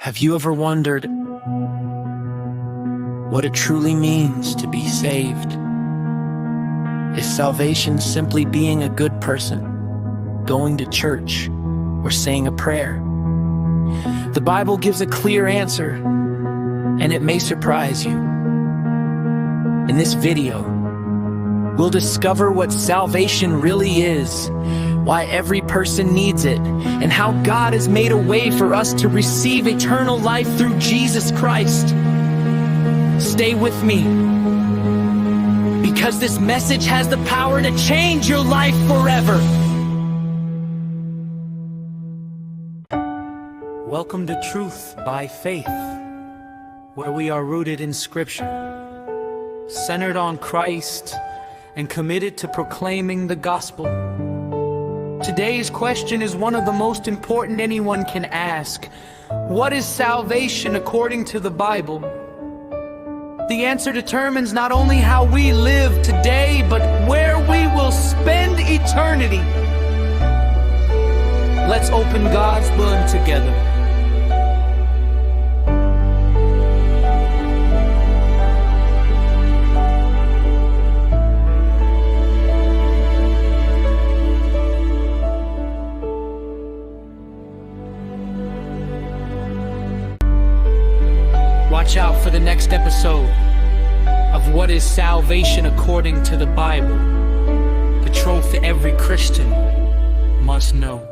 Have you ever wondered what it truly means to be saved? Is salvation simply being a good person, going to church, or saying a prayer? The Bible gives a clear answer, and it may surprise you. In this video, we'll discover what salvation really is, why every person needs it, and how God has made a way for us to receive eternal life through Jesus Christ. Stay with me, because this message has the power to change your life forever. Welcome to Truth by Faith, where we are rooted in Scripture, centered on Christ, and committed to proclaiming the gospel. Today's question is one of the most important anyone can ask. What is salvation according to the Bible? The answer determines not only how we live today, but where we will spend eternity. Let's open God's Word together. Watch out for the next episode of What is Salvation According to the Bible, the truth every Christian must know.